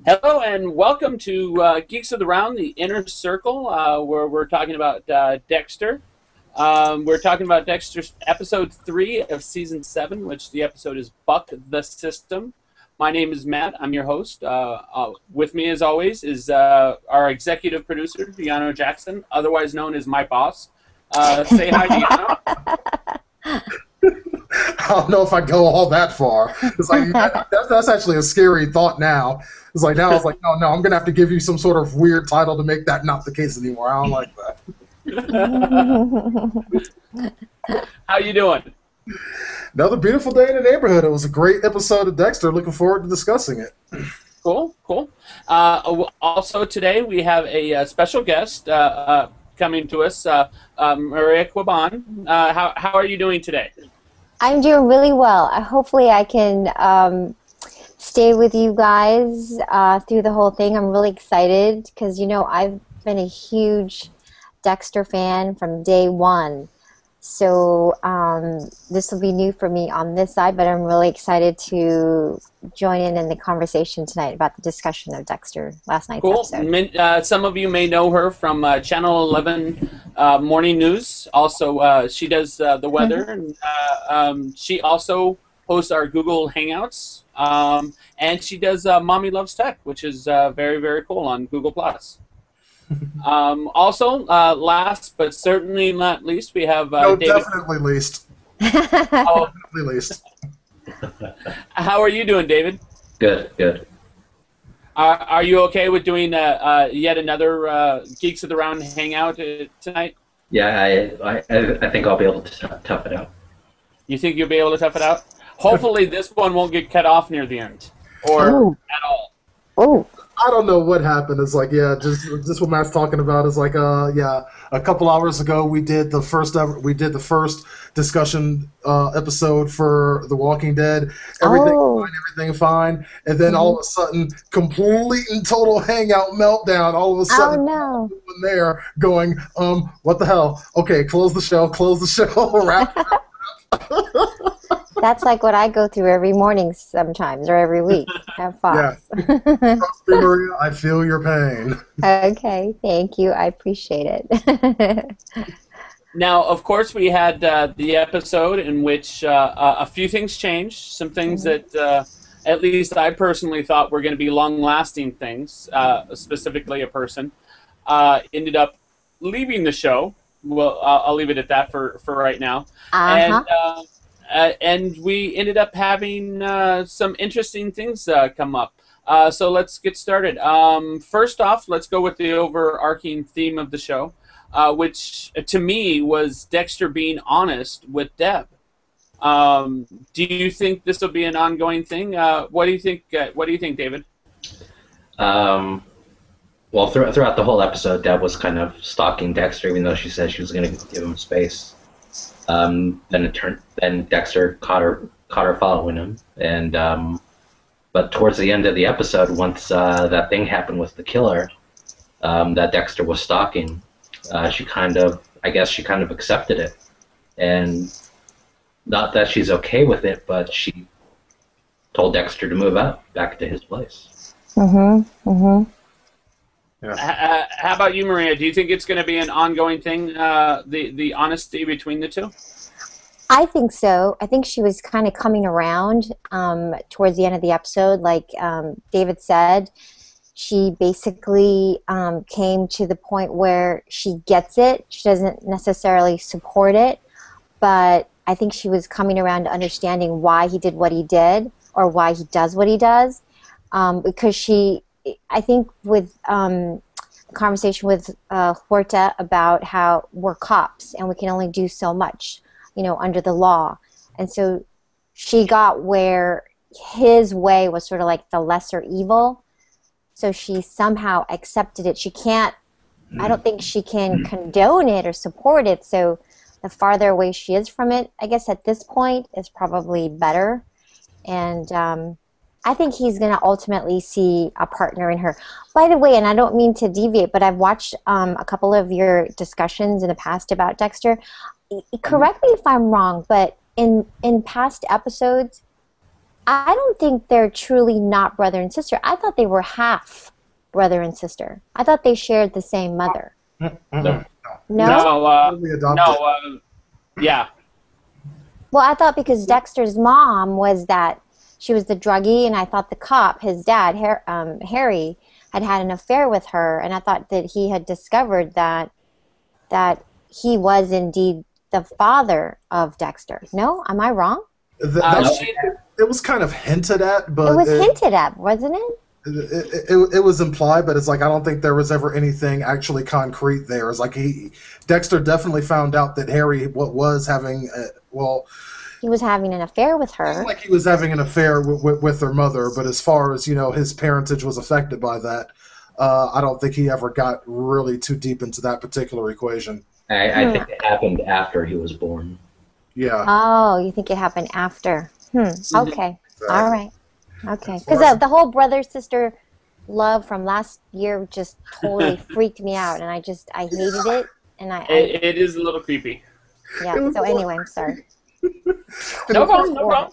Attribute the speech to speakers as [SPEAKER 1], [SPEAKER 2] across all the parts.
[SPEAKER 1] Hello and welcome to Geeks of the Round, the Inner Circle, where we're talking about Dexter. We're talking about Dexter's episode 3 of season 7, which the episode is Buck the System. My name is Matt. I'm your host. With me, as always, is our executive producer, Deanna Jackson, otherwise known as my boss. Say hi, Deanna.
[SPEAKER 2] I don't know if I go all that far. It's like that's actually a scary thought now. It's like now it's like no, I'm gonna have to give you some sort of weird title to make that not the case anymore. I don't like that.
[SPEAKER 1] How you doing?
[SPEAKER 2] Another beautiful day in the neighborhood. It was a great episode of Dexter. Looking forward to discussing it.
[SPEAKER 1] Cool. Also today we have a special guest coming to us, Maria Quaban. How are you doing today?
[SPEAKER 3] I'm doing really well. Hopefully I can stay with you guys through the whole thing. I'm really excited because, I've been a huge Dexter fan from day one. So this will be new for me on this side, but I'm really excited to join in the conversation tonight about the discussion of Dexter last night's episode.
[SPEAKER 1] Some of you may know her from Channel 11 Morning News. Also, she does the weather, and she also hosts our Google Hangouts, and she does Mommy Loves Tech, which is very, very cool on Google+. Also, last but certainly not least, we have David.
[SPEAKER 2] Definitely least. Definitely least.
[SPEAKER 1] How are you doing, David?
[SPEAKER 4] Good.
[SPEAKER 1] Are you okay with doing yet another Geeks of the Round hangout tonight?
[SPEAKER 4] Yeah, I think I'll be able to tough it out.
[SPEAKER 1] You think you'll be able to tough it out? Hopefully this one won't get cut off near the end, or at all.
[SPEAKER 3] Oh.
[SPEAKER 2] I don't know what happened. It's like, just what Matt's talking about is like, a couple hours ago we did the first discussion episode for The Walking Dead. Everything fine, and then all of a sudden, complete and total hangout meltdown. All of a sudden, there going, what the hell? Okay, close the show, wrap.
[SPEAKER 3] That's like what I go through every morning sometimes, or every week. Have fun.
[SPEAKER 2] Yeah. Trust me, Maria, I feel your pain.
[SPEAKER 3] Okay, thank you. I appreciate it.
[SPEAKER 1] Now, of course, we had the episode in which a few things changed. Some things that, at least I personally thought were going to be long-lasting things, specifically a person, ended up leaving the show. Well, I'll leave it at that for right now. And we ended up having some interesting things come up. So let's get started. First off, let's go with the overarching theme of the show, which to me was Dexter being honest with Deb. Do you think this will be an ongoing thing? What do you think? What do you think, David?
[SPEAKER 4] Well, throughout the whole episode, Deb was kind of stalking Dexter, even though she said she was going to give him space. Then Dexter caught her following him, and but towards the end of the episode, once that thing happened with the killer that Dexter was stalking, she kind of accepted it, and not that she's okay with it, but she told Dexter to move out back to his place.
[SPEAKER 2] Yeah.
[SPEAKER 1] How about you, Maria? Do you think it's going to be an ongoing thing, the honesty between the two?
[SPEAKER 3] I think so. I think she was kind of coming around towards the end of the episode. Like David said, she basically came to the point where she gets it. She doesn't necessarily support it, but I think she was coming around to understanding why he did what he did, or why he does what he does, because I think with the conversation with LaGuerta about how we're cops and we can only do so much, under the law. And so she got where his way was sort of like the lesser evil. So she somehow accepted it. She can't, I don't think she can condone it or support it. So the farther away she is from it, I guess at this point, is probably better. And I think he's going to ultimately see a partner in her. By the way, and I don't mean to deviate, but I've watched a couple of your discussions in the past about Dexter. Correct me if I'm wrong, but in past episodes, I don't think they're truly not brother and sister. I thought they were half brother and sister. I thought they shared the same mother.
[SPEAKER 4] No.
[SPEAKER 3] No?
[SPEAKER 2] Totally adopted.
[SPEAKER 1] Yeah.
[SPEAKER 3] Well, I thought because Dexter's mom was she was the druggie, and I thought the cop, his dad, Harry, had an affair with her, and I thought that he had discovered that he was indeed the father of Dexter. No? Am I wrong?
[SPEAKER 2] It was kind of hinted at, but
[SPEAKER 3] it was hinted at, wasn't it?
[SPEAKER 2] It was implied, but it's like I don't think there was ever anything actually concrete there. It's like Dexter definitely found out that Harry was having
[SPEAKER 3] he was having an affair with her.
[SPEAKER 2] Like he was having an affair with their mother, but as far as his parentage was affected by that, I don't think he ever got really too deep into that particular equation.
[SPEAKER 4] I think it happened after he was born.
[SPEAKER 2] Yeah.
[SPEAKER 3] Oh, you think it happened after? Okay.
[SPEAKER 2] Exactly.
[SPEAKER 3] All right. Okay. Because the whole brother-sister love from last year just totally freaked me out, and I hated it. And
[SPEAKER 1] it is a little creepy.
[SPEAKER 3] Yeah. So anyway, I'm sorry.
[SPEAKER 1] No problem.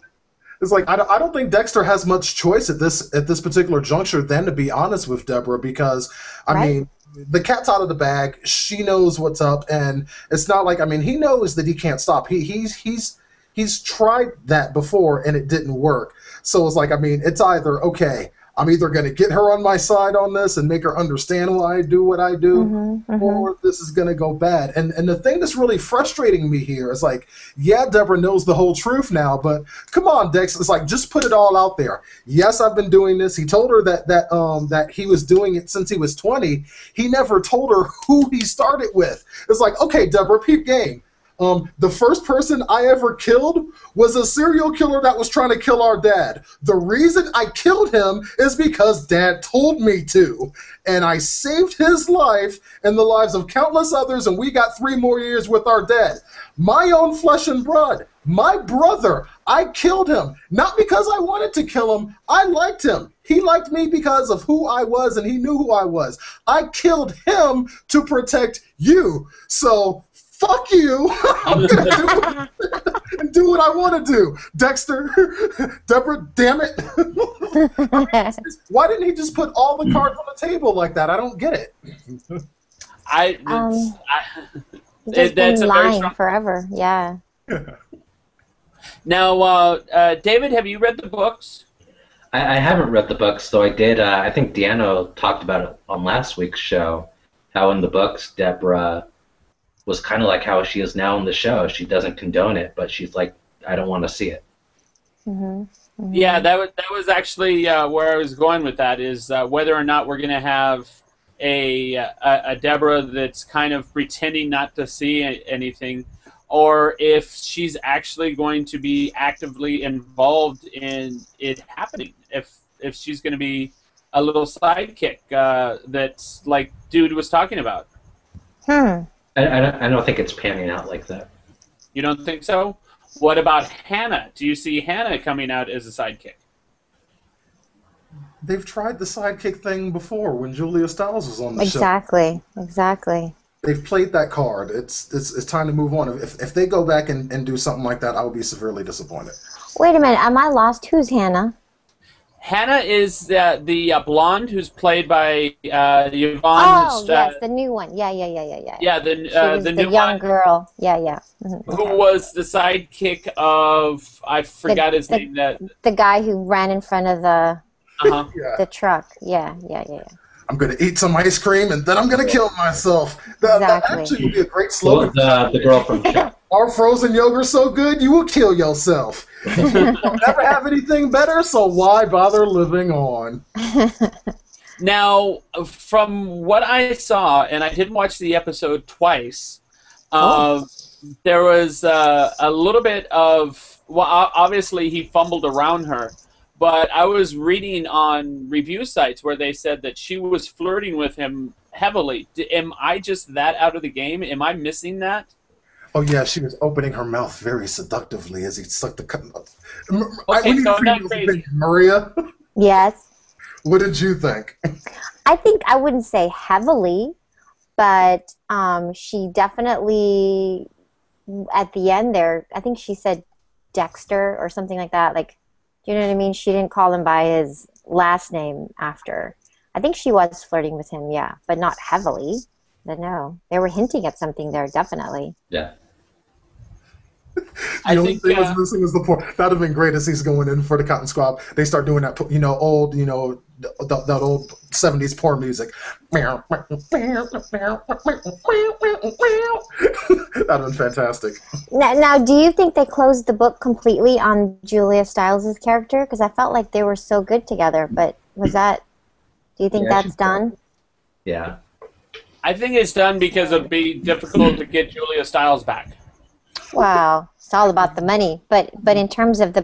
[SPEAKER 2] It's like I don't think Dexter has much choice at this particular juncture than to be honest with Deborah, because I mean the cat's out of the bag. She knows what's up, and it's not like he knows that he can't stop. He's tried that before and it didn't work. So it's like it's either okay, I'm either going to get her on my side on this and make her understand why I do what I do, or this is going to go bad. And the thing that's really frustrating me here is like, yeah, Deborah knows the whole truth now, but come on, Dex, it's like just put it all out there. Yes, I've been doing this. He told her that he was doing it since he was 20. He never told her who he started with. It's like, okay, Deborah, peep game. The first person I ever killed was a serial killer that was trying to kill our dad. The reason I killed him is because Dad told me to. And I saved his life and the lives of countless others, and we got 3 more years with our dad. My own flesh and blood. My brother. I killed him. Not because I wanted to kill him. I liked him. He liked me because of who I was, and he knew who I was. I killed him to protect you. So fuck you. I'm going to do what I want to do. Dexter, Deborah, damn it. Why didn't he just put all the cards on the table like that? I don't get it.
[SPEAKER 3] Just been lying forever. Yeah.
[SPEAKER 1] Now, David, have you read the books?
[SPEAKER 4] I haven't read the books, though I did. I think Deanna talked about it on last week's show, how in the books Deborah was kind of like how she is now in the show. She doesn't condone it, but she's like, I don't want to see it.
[SPEAKER 1] Yeah, that was actually where I was going with that, is whether or not we're going to have a Deborah that's kind of pretending not to see anything, or if she's actually going to be actively involved in it happening. If she's going to be a little sidekick that's like Dude was talking about.
[SPEAKER 4] I don't think it's panning out like that.
[SPEAKER 1] You don't think so? What about Hannah? Do you see Hannah coming out as a sidekick?
[SPEAKER 2] They've tried the sidekick thing before when Julia Stiles was on the show.
[SPEAKER 3] Exactly.
[SPEAKER 2] They've played that card. It's time to move on. If they go back and do something like that, I will be severely disappointed.
[SPEAKER 3] Wait a minute. Am I lost? Who's Hannah?
[SPEAKER 1] Hannah is the blonde who's played by Yvonne.
[SPEAKER 3] Oh, yes, the new one. Yeah.
[SPEAKER 1] Yeah,
[SPEAKER 3] she was the
[SPEAKER 1] new
[SPEAKER 3] young
[SPEAKER 1] one,
[SPEAKER 3] girl. Yeah.
[SPEAKER 1] who was the sidekick of, I forgot his name.
[SPEAKER 3] The guy who ran in front of the truck. Yeah.
[SPEAKER 2] I'm going to eat some ice cream and then I'm going to kill myself. That actually would be a great slogan.
[SPEAKER 4] The girl from
[SPEAKER 2] Our frozen yogurt's so good, you will kill yourself. You'll never have anything better, so why bother living on?
[SPEAKER 1] Now, from what I saw, and I did watch the episode twice, there was a little bit of, well, obviously he fumbled around her, but I was reading on review sites where they said that she was flirting with him heavily. Am I just that out of the game? Am I missing that?
[SPEAKER 2] Oh, yeah, she was opening her mouth very seductively as he sucked the cut.
[SPEAKER 1] Okay, so not crazy.
[SPEAKER 2] Maria?
[SPEAKER 3] Yes.
[SPEAKER 2] What did you think?
[SPEAKER 3] I think I wouldn't say heavily, but she definitely, at the end there, I think she said Dexter or something like that. Like, do You know what I mean? She didn't call him by his last name after. I think she was flirting with him, yeah, but not heavily. But no, they were hinting at something there, definitely.
[SPEAKER 4] Yeah.
[SPEAKER 2] The only thing was missing was the porn. That'd have been great as he's going in for the Cotton Squab. They start doing that, old, that old 70s porn music. That'd have been fantastic.
[SPEAKER 3] Now, do you think they closed the book completely on Julia Stiles' character? Because I felt like they were so good together, but do you think that's done?
[SPEAKER 4] Yeah.
[SPEAKER 1] I think it's done because it'd be difficult to get Julia Stiles back.
[SPEAKER 3] Wow, it's all about the money. But in terms of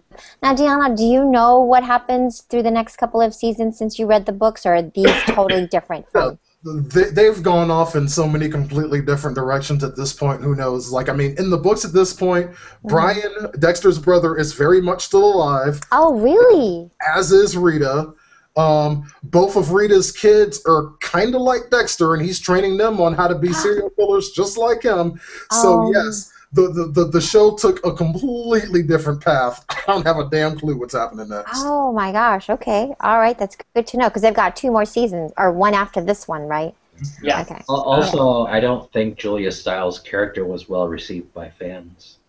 [SPEAKER 3] now, Deanna, do you know what happens through the next couple of seasons since you read the books, or are these totally different from?
[SPEAKER 2] They've gone off in so many completely different directions at this point. Who knows? Like, I mean, in the books at this point, Brian, Dexter's brother, is very much still alive.
[SPEAKER 3] Oh, really?
[SPEAKER 2] As is Rita. Both of Rita's kids are kind of like Dexter, and he's training them on how to be serial killers just like him. So, yes. The show took a completely different path. I don't have a damn clue what's happening next.
[SPEAKER 3] Oh my gosh! Okay, all right, that's good to know because they've got 2 more seasons, or one after this one, right?
[SPEAKER 1] Yeah.
[SPEAKER 3] Okay.
[SPEAKER 4] Also, I don't think Julia Stiles' character was well received by fans.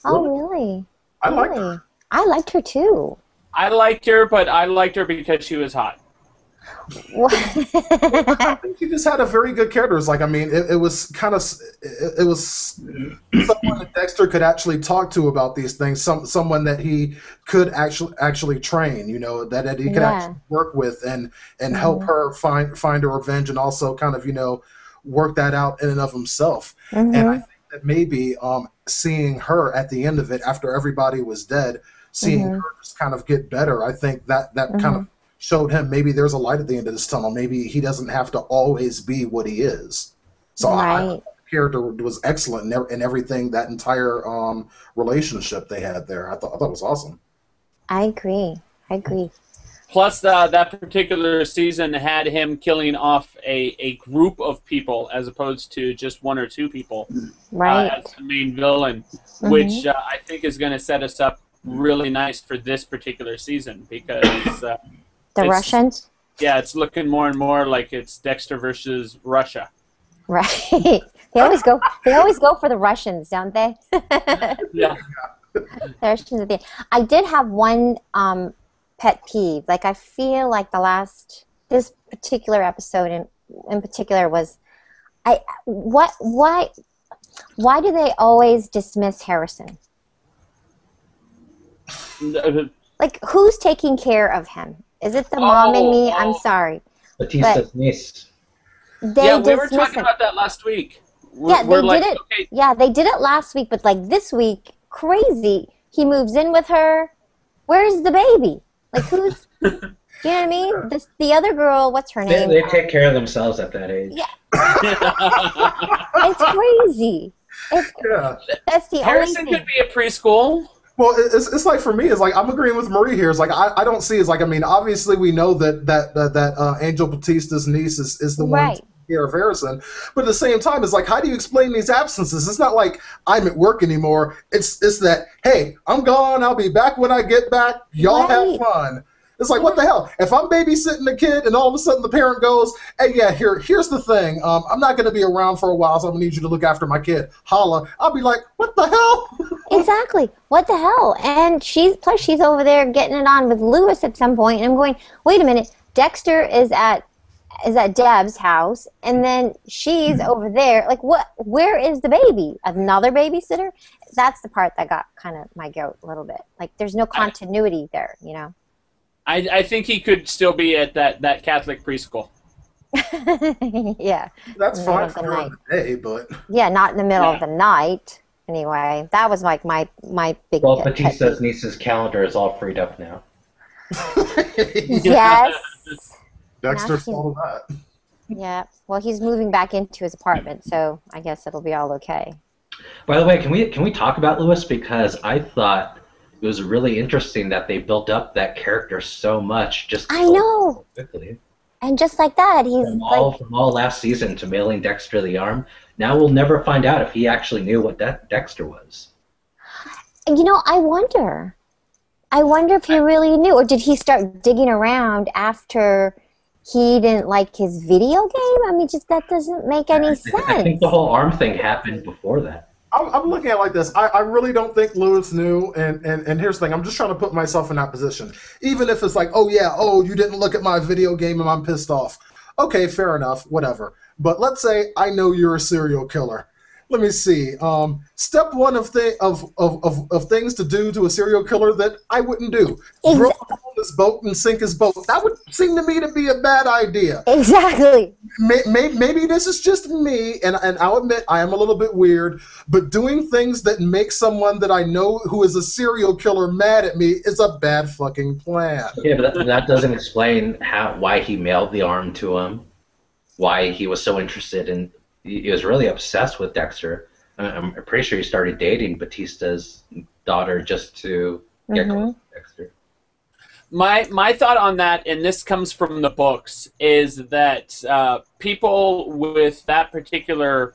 [SPEAKER 3] Oh really?
[SPEAKER 2] I liked her.
[SPEAKER 3] I liked her too.
[SPEAKER 1] I liked her, but I liked her because she was hot.
[SPEAKER 2] I think she just had a very good character. It's like, I mean, it was kind of, it was someone that Dexter could actually talk to about these things. Someone that he could actually train. That he could actually work with and help her find her revenge, and also kind of work that out in and of himself. And I think that maybe seeing her at the end of it, after everybody was dead, seeing her just kind of get better, I think that kind of showed him maybe there's a light at the end of this tunnel. Maybe he doesn't have to always be what he is. So the character was excellent in everything, that entire relationship they had there. I thought was awesome.
[SPEAKER 3] I agree.
[SPEAKER 1] Plus, that particular season had him killing off a group of people as opposed to just 1 or 2 people as the main villain, which I think is going to set us up really nice for this particular season because...
[SPEAKER 3] The Russians?
[SPEAKER 1] Yeah, it's looking more and more like it's Dexter versus Russia.
[SPEAKER 3] Right. They always go for the Russians, don't they?
[SPEAKER 1] Yeah.
[SPEAKER 3] The Russians at the end. I did have one pet peeve. Like, I feel like this particular episode in particular was, why do they always dismiss Harrison? Like, who's taking care of him? Is it the mom and me? I'm sorry.
[SPEAKER 4] Batista's niece.
[SPEAKER 1] Yeah, we were talking about that last week.
[SPEAKER 3] They did it. Okay. Yeah, they did it last week, but like this week, crazy. He moves in with her. Where's the baby? Like, who's? You know what I mean? The other girl. What's her name?
[SPEAKER 4] They take care of themselves at that age.
[SPEAKER 3] Yeah. It's crazy. That's the
[SPEAKER 1] Harrison
[SPEAKER 3] only thing.
[SPEAKER 1] could be a preschool.
[SPEAKER 2] Well, it's like, for me, it's like I'm agreeing with Marie here. It's like I don't see. It's like, I mean, obviously we know that Angel Batista's niece is the one taking care of Harrison, but at the same time, it's like, how do you explain these absences? It's not like I'm at work anymore. It's that, hey, I'm gone. I'll be back when I get back. Y'all have fun. It's like, what the hell? If I'm babysitting a kid and all of a sudden the parent goes, hey, yeah, here's the thing. I'm not going to be around for a while, so I'm going to need you to look after my kid. Holla. I'll be like, what the hell?
[SPEAKER 3] Exactly. What the hell? And she's over there getting it on with Lewis at some point, and I'm going, wait a minute. Dexter is at Deb's house, and then she's over there. Like, what? Where is the baby? Another babysitter? That's the part that got kind of my goat a little bit. Like, there's no continuity there,
[SPEAKER 1] I think he could still be at that Catholic preschool.
[SPEAKER 3] Yeah.
[SPEAKER 2] That's fine for the day, but... Yeah,
[SPEAKER 3] not in the middle of the night. Anyway, that was like my big...
[SPEAKER 4] Well, Batista's niece's calendar is all freed up now.
[SPEAKER 3] Yes.
[SPEAKER 2] Dexter saw that.
[SPEAKER 3] Yeah. Well, he's moving back into his apartment, so I guess it'll be all okay.
[SPEAKER 4] By the way, can we talk about Lewis? Because I thought it was really interesting that they built up that character so much
[SPEAKER 3] I know.
[SPEAKER 4] Quickly.
[SPEAKER 3] And just like that, he's
[SPEAKER 4] from all last season to mailing Dexter the arm. Now we'll never find out if he actually knew what Dexter was.
[SPEAKER 3] I wonder. I wonder if he really knew, or did he start digging around after he didn't like his video game? I mean, just that doesn't make any sense.
[SPEAKER 4] I think the whole arm thing happened before that.
[SPEAKER 2] I'm looking at it like this. I really don't think Lewis knew, and here's the thing. I'm just trying to put myself in that position. Even if it's like, oh, yeah, you didn't look at my video game and I'm pissed off. Okay, fair enough, whatever. But let's say I know you're a serial killer. Let me see. Step one of things to do to a serial killer that I wouldn't do. Throw him on his boat and sink his boat. That would seem to me to be a bad idea.
[SPEAKER 3] Exactly.
[SPEAKER 2] Maybe this is just me, and I'll admit I am a little bit weird, but doing things that make someone that I know who is a serial killer mad at me is a bad fucking plan.
[SPEAKER 4] Yeah, but that doesn't explain why he mailed the arm to him, why he was so interested in... He was really obsessed with Dexter. I'm pretty sure he started dating Batista's daughter just to get close to Dexter.
[SPEAKER 1] My thought on that, and this comes from the books, is that people with that particular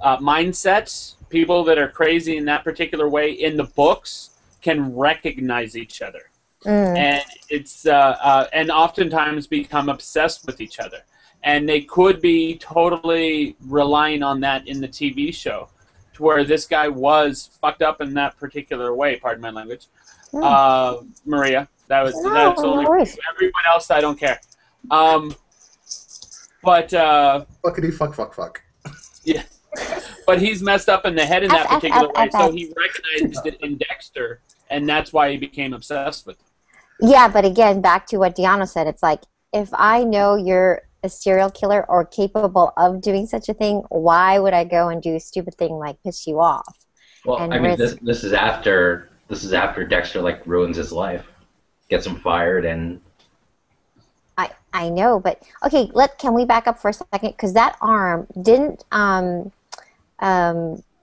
[SPEAKER 1] mindset, people that are crazy in that particular way in the books, can recognize each other, and it's and oftentimes become obsessed with each other. And they could be totally relying on that in the TV show, to where this guy was fucked up in that particular way. Pardon my language, Maria. That's only everyone else. I don't care. But
[SPEAKER 2] fuckity fuck.
[SPEAKER 1] Yeah, but he's messed up in the head in that particular way, so he recognized it in Dexter, and that's why he became obsessed with it.
[SPEAKER 3] Yeah, but again, back to what Deanna said, it's like, if I know you're a serial killer or capable of doing such a thing, why would I go and do a stupid thing like piss you off?
[SPEAKER 4] Well, I mean, this is after Dexter like ruins his life, gets him fired, and
[SPEAKER 3] I know, but okay, can we back up for a second? Because that arm didn't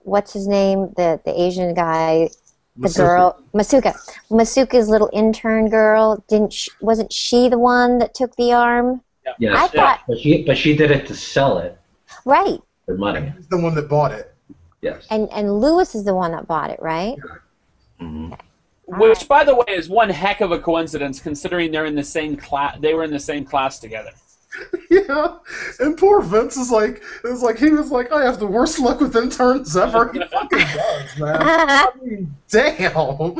[SPEAKER 3] what's his name, the Asian guy, the girl, Masuka's little intern girl, wasn't she the one that took the arm?
[SPEAKER 4] Yes,
[SPEAKER 3] I thought,
[SPEAKER 4] but she did it to sell it.
[SPEAKER 3] Right.
[SPEAKER 4] For money.
[SPEAKER 2] He's the one that bought it.
[SPEAKER 4] Yes.
[SPEAKER 3] And Lewis is the one that bought it, right?
[SPEAKER 2] Yeah.
[SPEAKER 4] Mm-hmm.
[SPEAKER 3] Okay.
[SPEAKER 1] Which, by the way, is one heck of a coincidence, considering they're in the same class. They were in the same class together.
[SPEAKER 2] Yeah, and poor Vince he was like, I have the worst luck with interns ever. He fucking does, man. I mean, damn.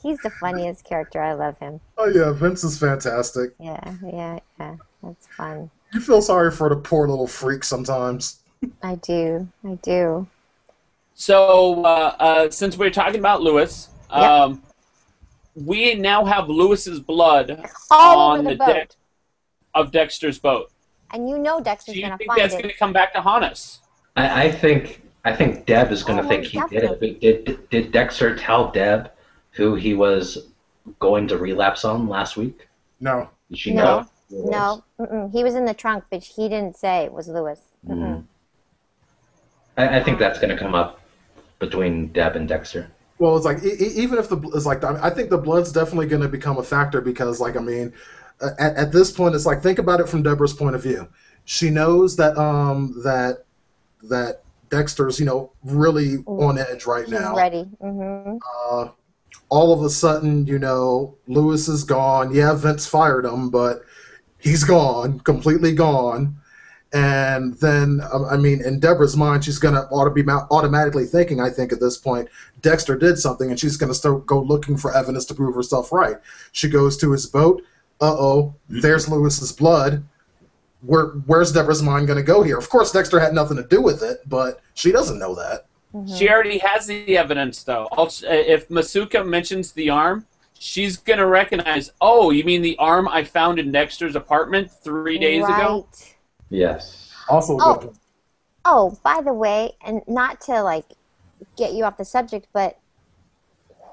[SPEAKER 3] He's the funniest character. I love him.
[SPEAKER 2] Oh yeah, Vince is fantastic.
[SPEAKER 3] Yeah. That's fun.
[SPEAKER 2] You feel sorry for the poor little freak sometimes.
[SPEAKER 3] I do.
[SPEAKER 1] So, since we're talking about Lewis, we now have Lewis's blood on the deck of Dexter's boat.
[SPEAKER 3] And you know Dexter's going to find it.
[SPEAKER 1] Do you think that's going to come back to haunt us?
[SPEAKER 4] I think Deb is going to think he did it. Did Dexter tell Deb who he was going to relapse on last week?
[SPEAKER 2] No.
[SPEAKER 4] Did she know?
[SPEAKER 3] No. He was in the trunk, but he didn't say it was Lewis.
[SPEAKER 4] I think that's going to come up between Deb and Dexter.
[SPEAKER 2] Well, it's like even if I think the blood's definitely going to become a factor because, like, I mean, at this point, it's like, think about it from Deborah's point of view. She knows that that Dexter's really on edge right now.
[SPEAKER 3] He's ready.
[SPEAKER 2] All of a sudden, Lewis is gone. Yeah, Vince fired him, but he's gone, completely gone. And then, in Deborah's mind, she's going to be automatically thinking, I think, at this point, Dexter did something, and she's going to start go looking for evidence to prove herself right. She goes to his boat. There's Lewis's blood. Where's Deborah's mind going to go here? Of course, Dexter had nothing to do with it, but she doesn't know that.
[SPEAKER 1] She already has the evidence, though. If Masuka mentions the arm, she's going to recognize, oh, you mean the arm I found in Dexter's apartment 3 days ago?
[SPEAKER 4] Yes.
[SPEAKER 2] Also,
[SPEAKER 3] by the way, and not to get you off the subject, but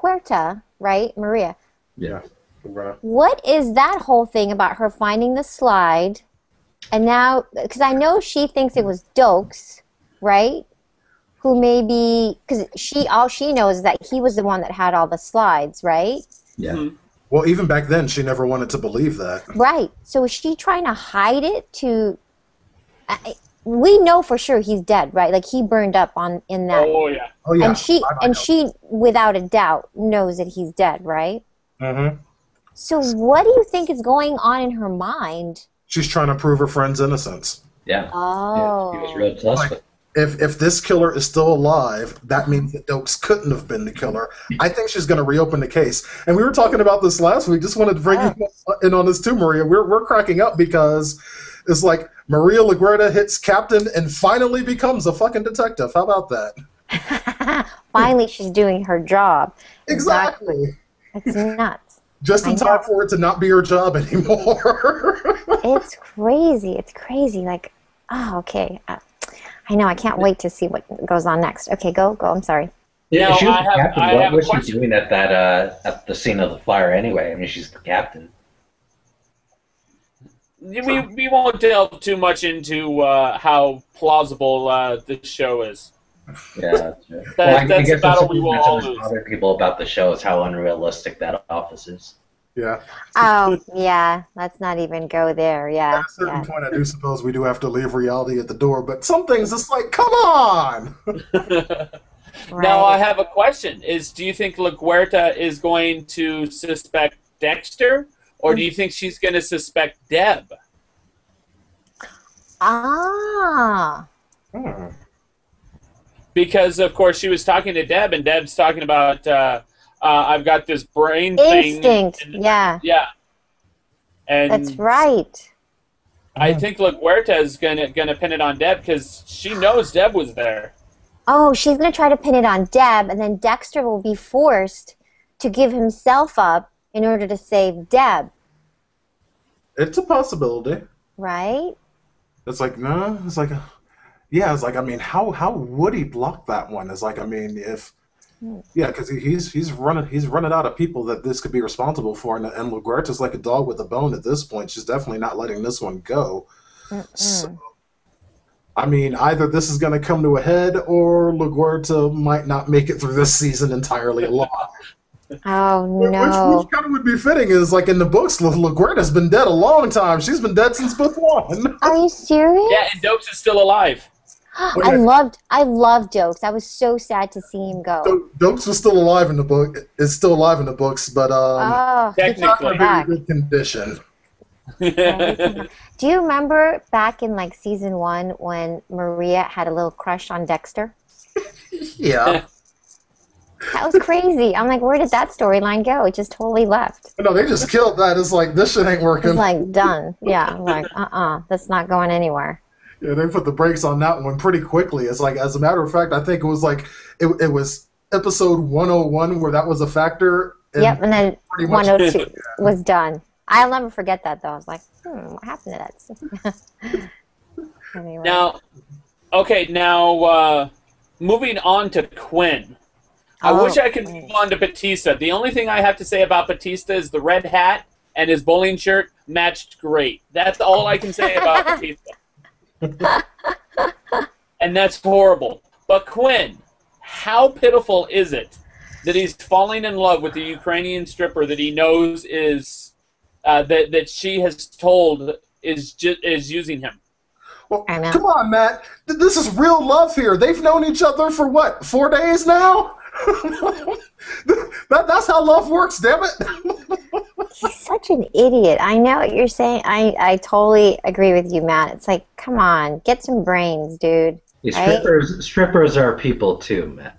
[SPEAKER 3] LaGuerta, right, Maria?
[SPEAKER 2] Yeah.
[SPEAKER 3] What is that whole thing about her finding the slide, and now, because I know she thinks it was Dokes, right? Who maybe, because all she knows is that he was the one that had all the slides, right?
[SPEAKER 4] Yeah.
[SPEAKER 2] Well, even back then, she never wanted to believe that.
[SPEAKER 3] Right. So is she trying to hide it to? we know for sure he's dead, right? Like he burned up in that.
[SPEAKER 1] Oh yeah.
[SPEAKER 2] Oh yeah.
[SPEAKER 3] And she, without a doubt, knows that he's dead, right?
[SPEAKER 2] Mm-hmm.
[SPEAKER 3] So what do you think is going on in her mind?
[SPEAKER 2] She's trying to prove her friend's innocence.
[SPEAKER 4] Yeah.
[SPEAKER 3] Oh.
[SPEAKER 4] Yeah, he was real close with.
[SPEAKER 2] If this killer is still alive, that means that Dokes couldn't have been the killer. I think she's going to reopen the case. And we were talking about this last week. Just wanted to bring you in on this too, Maria. We're cracking up because it's like Maria LaGuerta hits Captain and finally becomes a fucking detective. How about that?
[SPEAKER 3] Finally, she's doing her job.
[SPEAKER 2] Exactly.
[SPEAKER 3] It's nuts.
[SPEAKER 2] Just in time for it to not be her job anymore.
[SPEAKER 3] It's crazy. It's crazy. Like, oh, okay. I know. I can't wait to see what goes on next. Okay, go. I'm sorry.
[SPEAKER 4] Yeah,
[SPEAKER 1] Now,
[SPEAKER 4] she was
[SPEAKER 1] I
[SPEAKER 4] the
[SPEAKER 1] have-
[SPEAKER 4] captain.
[SPEAKER 1] I
[SPEAKER 4] What
[SPEAKER 1] have a
[SPEAKER 4] was she
[SPEAKER 1] question.
[SPEAKER 4] doing at that at the scene of the fire anyway? I mean, she's the captain.
[SPEAKER 1] We won't delve too much into how plausible the show is.
[SPEAKER 4] Yeah, that's true.
[SPEAKER 1] That's
[SPEAKER 4] I guess
[SPEAKER 1] about
[SPEAKER 4] that's
[SPEAKER 1] what we will all lose.
[SPEAKER 4] other people about the show is how unrealistic that office is.
[SPEAKER 2] Yeah.
[SPEAKER 3] Oh, yeah. Let's not even go there. Yeah.
[SPEAKER 2] At a certain point, I do suppose we do have to leave reality at the door, but some things, it's like, come on!
[SPEAKER 1] Now, I have a question. Do you think LaGuerta is going to suspect Dexter, or do you think she's going to suspect Deb?
[SPEAKER 3] Ah.
[SPEAKER 1] Because, of course, she was talking to Deb, and Deb's talking about, I've got this brain thing.
[SPEAKER 3] Instinct. Yeah.
[SPEAKER 1] Yeah. And
[SPEAKER 3] That's right.
[SPEAKER 1] I think LaGuerta is gonna pin it on Deb because she knows Deb was there.
[SPEAKER 3] Oh, she's going to try to pin it on Deb, and then Dexter will be forced to give himself up in order to save Deb.
[SPEAKER 2] It's a possibility.
[SPEAKER 3] Right?
[SPEAKER 2] It's like, no, it's like, yeah, it's like, I mean, how would he block that one? It's like, I mean, yeah, because he's running out of people that this could be responsible for, and LaGuerta's like a dog with a bone at this point. She's definitely not letting this one go. So, I mean, either this is going to come to a head, or LaGuerta might not make it through this season entirely alive.
[SPEAKER 3] Oh, no.
[SPEAKER 2] Which kind of would be fitting is, like, in the books, LaGuerta's been dead a long time. She's been dead since book one.
[SPEAKER 3] Are you serious?
[SPEAKER 1] Yeah, and Dokes is still alive.
[SPEAKER 3] I loved Dokes. I was so sad to see him go.
[SPEAKER 2] Dokes was still alive in the book. Is still alive in the books, but
[SPEAKER 1] Technically.
[SPEAKER 2] not in a very good condition.
[SPEAKER 3] Do you remember back in like season 1 when Maria had a little crush on Dexter?
[SPEAKER 2] Yeah.
[SPEAKER 3] That was crazy. I'm like, where did that storyline go? It just totally left.
[SPEAKER 2] No, they just killed that. It's like, this shit ain't working.
[SPEAKER 3] It's like done. Yeah, I'm like, that's not going anywhere.
[SPEAKER 2] Yeah, they put the brakes on that one pretty quickly. It's like, as a matter of fact, I think it was like, it was episode 101 where that was a factor.
[SPEAKER 3] Yep, and then 102 was done. I'll never forget that, though. I was like, what happened to that? Anyway.
[SPEAKER 1] Now, moving on to Quinn. I wish I could move on to Batista. The only thing I have to say about Batista is the red hat and his bowling shirt matched great. That's all I can say about Batista. And that's horrible. But Quinn, how pitiful is it that he's falling in love with the Ukrainian stripper that he knows is that she has told is using him?
[SPEAKER 2] Well, come on, Matt. This is real love here. They've known each other for what, 4 days now? That's how love works, damn it.
[SPEAKER 3] He's such an idiot. I know what you're saying. I totally agree with you, Matt. It's like, come on, get some brains, dude.
[SPEAKER 4] Yeah, strippers are people too, Matt.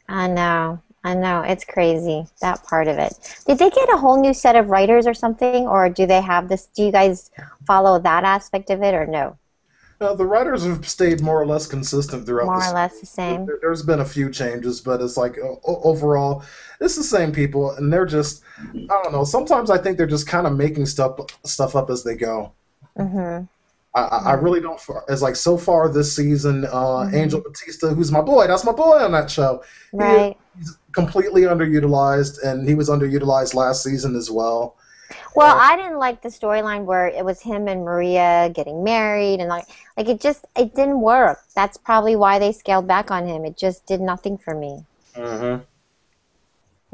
[SPEAKER 3] I know. It's crazy, that part of it. Did they get a whole new set of writers or something, or do they have this? Do you guys follow that aspect of it, or no?
[SPEAKER 2] The writers have stayed more or less consistent throughout.
[SPEAKER 3] More or less the same.
[SPEAKER 2] There's been a few changes, but it's like overall, it's the same people, and they're just, I don't know. Sometimes I think they're just kind of making stuff up as they go.
[SPEAKER 3] Mm-hmm.
[SPEAKER 2] I really don't. It's like so far this season, Angel Batista, who's my boy, that's my boy on that show.
[SPEAKER 3] Right.
[SPEAKER 2] He's completely underutilized, and he was underutilized last season as well.
[SPEAKER 3] Well, I didn't like the storyline where it was him and Maria getting married, and like it didn't work. That's probably why they scaled back on him. It just did nothing for me.
[SPEAKER 2] Mm-hmm.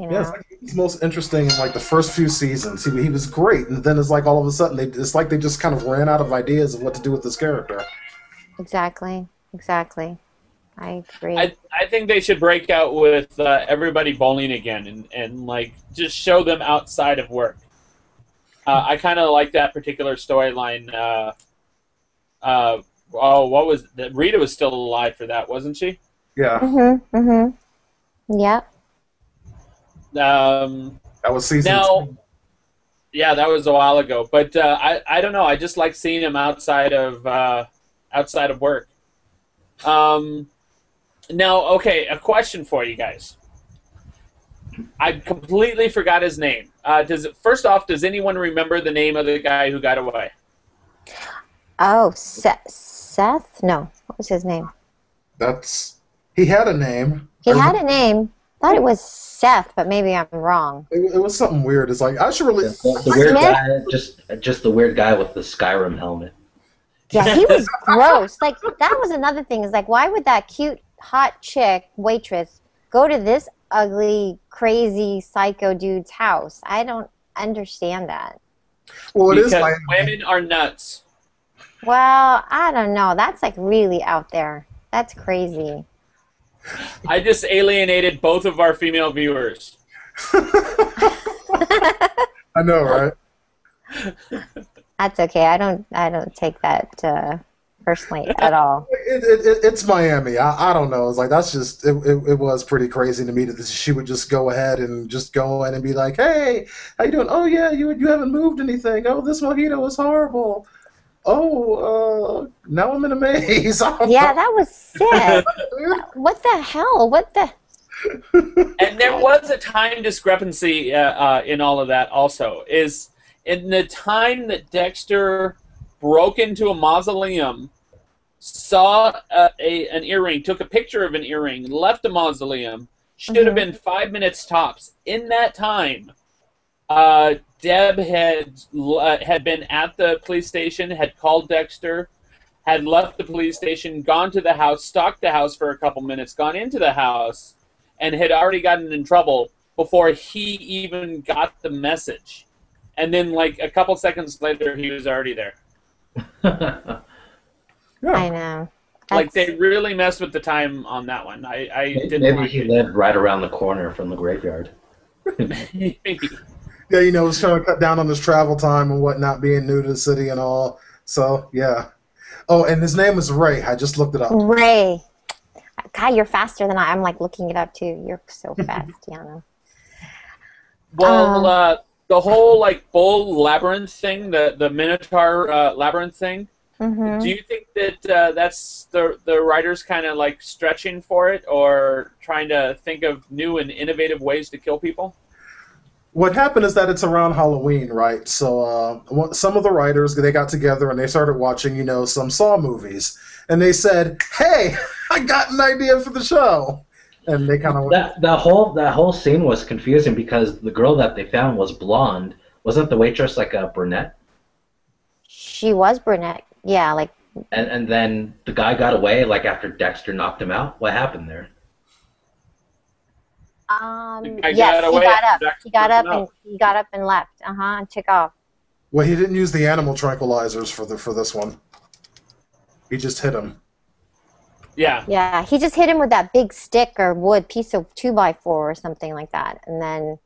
[SPEAKER 3] You know?
[SPEAKER 2] Yeah, it's like he was most interesting in like the first few seasons. He was great, and then it's like all of a sudden it's like they just kind of ran out of ideas of what to do with this character.
[SPEAKER 3] Exactly. I agree.
[SPEAKER 1] I think they should break out with everybody bowling again and like just show them outside of work. I kind of like that particular storyline. What was that? Rita was still alive for that, wasn't she?
[SPEAKER 2] Yeah.
[SPEAKER 3] Yep.
[SPEAKER 2] That was season 2.
[SPEAKER 1] Yeah, that was a while ago. But I don't know. I just like seeing him outside of work. Now, okay, a question for you guys. I completely forgot his name. First off, does anyone remember the name of the guy who got away?
[SPEAKER 3] Oh, Seth? No, what was his name?
[SPEAKER 2] He had a name.
[SPEAKER 3] He had a name. I thought it was Seth, but maybe I'm wrong.
[SPEAKER 2] It was something weird. It's like I should really
[SPEAKER 4] the weird guy, just the weird guy with the Skyrim helmet.
[SPEAKER 3] Yeah, he was gross. Like that was another thing. Is like, why would that cute, hot chick waitress go to this ugly, crazy, psycho dude's house? I don't understand that.
[SPEAKER 2] Well,
[SPEAKER 1] because women are nuts.
[SPEAKER 3] Well, I don't know. That's like really out there. That's crazy.
[SPEAKER 1] I just alienated both of our female viewers.
[SPEAKER 2] I know, right?
[SPEAKER 3] That's okay. I don't take that personally at all.
[SPEAKER 2] It's Miami. I don't know. It's like that's just it was pretty crazy to me that she would just go ahead and just go in and be like, "Hey, how you doing? Oh yeah, you haven't moved anything. Oh, this mojito was horrible. Oh, now I'm in a maze."
[SPEAKER 3] Yeah, that was sick. What the hell? What the?
[SPEAKER 1] And there was a time discrepancy in all of that. Also, is in the time that Dexter broke into a mausoleum, saw an earring, took a picture of an earring, left the mausoleum. Should have been 5 minutes tops. In that time, Deb had been at the police station, had called Dexter, had left the police station, gone to the house, stalked the house for a couple minutes, gone into the house, and had already gotten in trouble before he even got the message. And then, like, a couple seconds later, he was already there.
[SPEAKER 2] Yeah.
[SPEAKER 3] I know.
[SPEAKER 1] Like, they really messed with the time on that one. I didn't
[SPEAKER 4] Maybe
[SPEAKER 1] like
[SPEAKER 4] he
[SPEAKER 1] it.
[SPEAKER 4] lived right around the corner from the graveyard.
[SPEAKER 2] Yeah, he was trying to cut down on his travel time and whatnot, being new to the city and all. So, yeah. Oh, and his name is Ray. I just looked it up.
[SPEAKER 3] Ray. God, you're faster than I'm like looking it up too. You're so fast, Tiana.
[SPEAKER 1] Well, the whole like bull labyrinth thing, the Minotaur labyrinth thing. Do you think that that's the writers kind of like stretching for it, or trying to think of new and innovative ways to kill people?
[SPEAKER 2] What happened is that it's around Halloween, right? So some of the writers, they got together and they started watching, some Saw movies. And they said, "Hey, I got an idea for the show." And they kind of
[SPEAKER 4] that whole scene was confusing because the girl that they found was blonde. Wasn't the waitress like a brunette?
[SPEAKER 3] She was brunette. Yeah, like.
[SPEAKER 4] And then the guy got away like after Dexter knocked him out. What happened there?
[SPEAKER 3] Yes, he got up and left. And took off.
[SPEAKER 2] Well, he didn't use the animal tranquilizers for this one. He just hit him.
[SPEAKER 1] Yeah.
[SPEAKER 3] Yeah, he just hit him with that big stick or wood piece of 2x4 or something like that, and then, of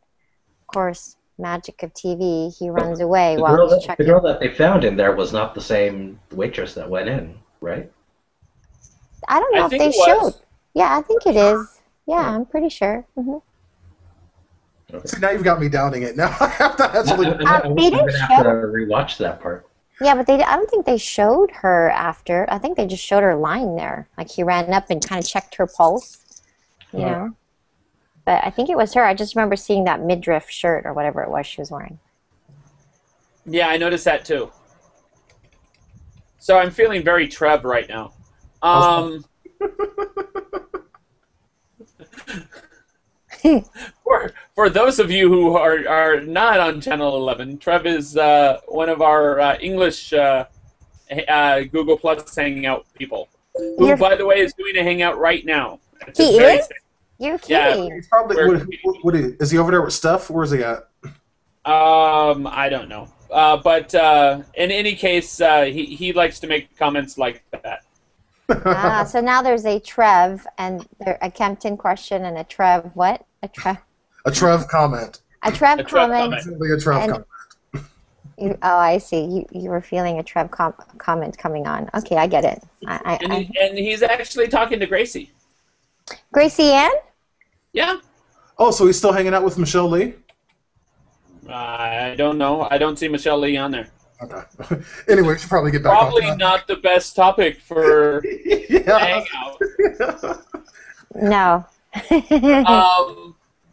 [SPEAKER 3] course, magic of TV, he runs away while he's checking.
[SPEAKER 4] The girl that they found in there was not the same waitress that went in, right?
[SPEAKER 3] I don't know if they showed. Yeah, I think it is. Yeah, I'm pretty sure.
[SPEAKER 4] Okay.
[SPEAKER 2] See, now you've got me doubting it. Now I have to actually.
[SPEAKER 4] I'm going to have to rewatch that part.
[SPEAKER 3] Yeah, but I don't think they showed her after. I think they just showed her lying there. Like he ran up and kind of checked her pulse, you know. But I think it was her. I just remember seeing that midriff shirt or whatever it was she was wearing.
[SPEAKER 1] Yeah, I noticed that too. So I'm feeling very Trev right now. For those of you who are not on Channel 11, Trev is one of our English Google Plus Hangout people, who, by the way, is doing a Hangout right now.
[SPEAKER 3] He is? You're
[SPEAKER 1] Yeah,
[SPEAKER 3] kidding.
[SPEAKER 2] He's probably is he over there with Steph? Where's he at?
[SPEAKER 1] I don't know. But in any case, he likes to make comments like that.
[SPEAKER 3] So now there's a Trev and a Kempton question and a Trev what? A Trev
[SPEAKER 2] comment.
[SPEAKER 3] A Trev comment.
[SPEAKER 2] Simply a Trev comment.
[SPEAKER 3] I see. You were feeling a Trev comment coming on. Okay, I get it.
[SPEAKER 1] And he's actually talking to Gracie.
[SPEAKER 3] Gracie Ann?
[SPEAKER 1] Yeah.
[SPEAKER 2] Oh, so he's still hanging out with Michelle Lee?
[SPEAKER 1] I don't know. I don't see Michelle Lee on there.
[SPEAKER 2] Okay. Anyway, we should probably get back
[SPEAKER 1] Probably
[SPEAKER 2] on
[SPEAKER 1] not the best topic for hangout.
[SPEAKER 3] No.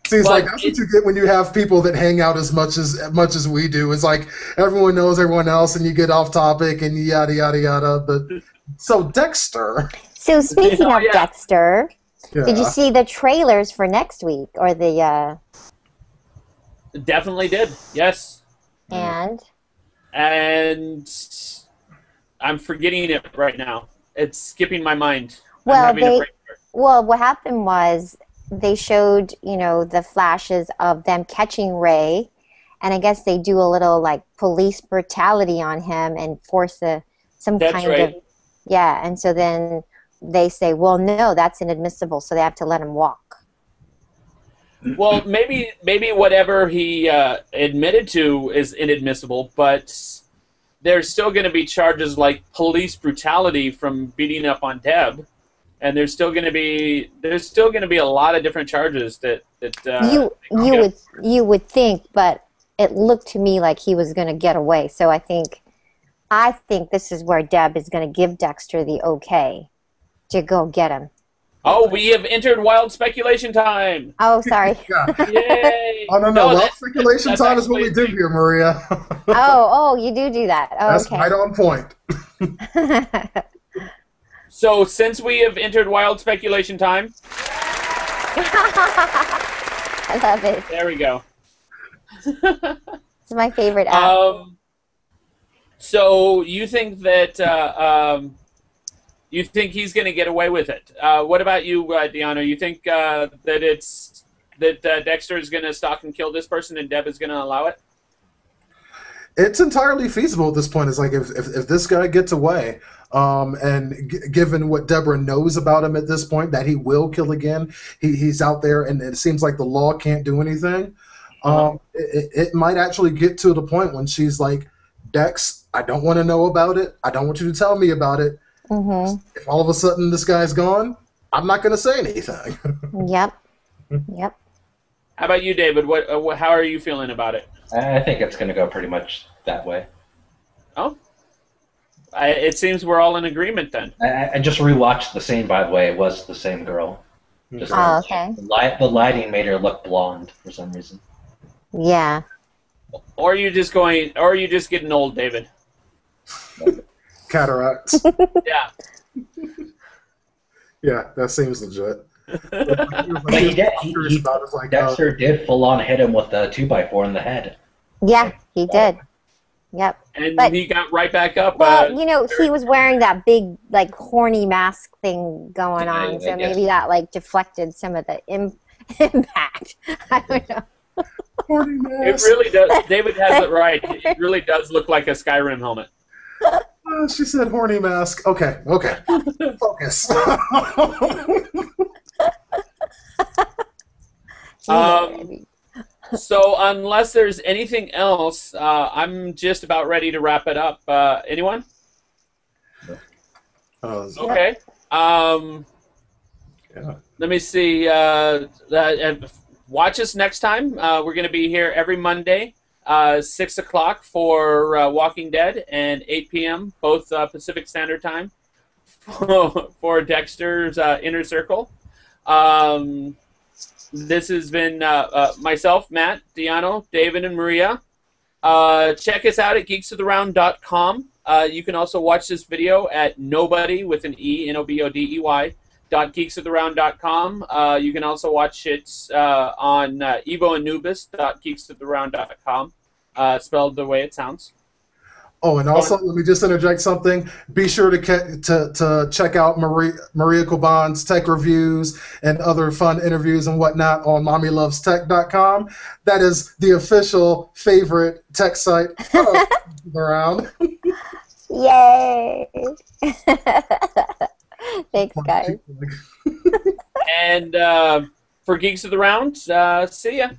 [SPEAKER 2] Seems like that's what you get when you have people that hang out as much as we do. It's like everyone knows everyone else, and you get off topic and yada yada yada. But so Dexter.
[SPEAKER 3] So speaking of Dexter,
[SPEAKER 2] yeah.
[SPEAKER 3] Did you see the trailers for next week or the?
[SPEAKER 1] Definitely did. Yes.
[SPEAKER 3] And
[SPEAKER 1] I'm forgetting it right now. It's skipping my mind.
[SPEAKER 3] Well, what happened was they showed, the flashes of them catching Ray, and I guess they do a little like police brutality on him and force
[SPEAKER 1] That's right.
[SPEAKER 3] and so then they say, well, no, that's inadmissible, so they have to let him walk.
[SPEAKER 1] Well, maybe whatever he admitted to is inadmissible, but there's still going to be charges like police brutality from beating up on Deb, and there's still going to be a lot of different charges that
[SPEAKER 3] you would think, but it looked to me like he was going to get away. So I think this is where Deb is going to give Dexter the okay to go get him.
[SPEAKER 1] Oh, we have entered wild speculation time.
[SPEAKER 3] Oh, sorry.
[SPEAKER 1] Yay!
[SPEAKER 2] Oh, no. Wild speculation time is what we do here, Maria.
[SPEAKER 3] Oh, you do that. Oh,
[SPEAKER 2] that's
[SPEAKER 3] okay.
[SPEAKER 2] right on point.
[SPEAKER 1] So, since we have entered wild speculation time...
[SPEAKER 3] I love it.
[SPEAKER 1] There we go.
[SPEAKER 3] It's my favorite app.
[SPEAKER 1] So, you think that... you think he's going to get away with it? What about you, Deanna? You think that Dexter is going to stalk and kill this person, and Deb is going to allow it?
[SPEAKER 2] It's entirely feasible at this point. It's like if this guy gets away, and given what Deborah knows about him at this point, that he will kill again, he's out there, and it seems like the law can't do anything. It might actually get to the point when she's like, Dex, I don't want to know about it. I don't want you to tell me about it.
[SPEAKER 3] Mm-hmm.
[SPEAKER 2] If all of a sudden this guy's gone, I'm not going to say anything.
[SPEAKER 3] Yep.
[SPEAKER 1] How about you, David? How are you feeling about it?
[SPEAKER 4] I think it's going to go pretty much that way.
[SPEAKER 1] Oh? It seems we're all in agreement then.
[SPEAKER 4] I just rewatched the scene, by the way. It was the same girl. Just
[SPEAKER 3] okay.
[SPEAKER 4] The lighting made her look blonde for some reason.
[SPEAKER 3] Yeah.
[SPEAKER 1] Or are you just getting old, David?
[SPEAKER 2] Cataracts.
[SPEAKER 1] Yeah.
[SPEAKER 2] Yeah, that seems legit.
[SPEAKER 4] Dexter did full on hit him with the 2x4 in the head.
[SPEAKER 3] Yeah, he did. Yep.
[SPEAKER 1] And he got right back up.
[SPEAKER 3] Well, he was wearing that big, like, horny mask thing going on, so maybe that, like, deflected some of the impact. I don't know.
[SPEAKER 2] Horny mask.
[SPEAKER 1] It really does. David has it right. It really does look like a Skyrim helmet.
[SPEAKER 2] She said horny mask. Okay. Focus.
[SPEAKER 1] So unless there's anything else, I'm just about ready to wrap it up. Anyone? Okay. Let me see. Watch us next time. We're going to be here every Monday, 6 o'clock for Walking Dead, and 8 p.m., both Pacific Standard Time, for Dexter's Inner Circle. This has been myself, Matt, Deano, David, and Maria. Check us out at geeksoftheround.com. You can also watch this video at nobody with an E, N-O-B-O-D-E-Y, .geeksoftheround.com. You can also watch it on evoanubis.geeksoftheround.com, spelled the way it sounds.
[SPEAKER 2] Oh, and also, let me just interject something. Be sure to check out Maria Coban's tech reviews and other fun interviews and whatnot on MommyLovesTech.com. That is the official favorite tech site around.
[SPEAKER 3] Yay! Thanks, guys.
[SPEAKER 1] And for Geeks of the Round, see ya.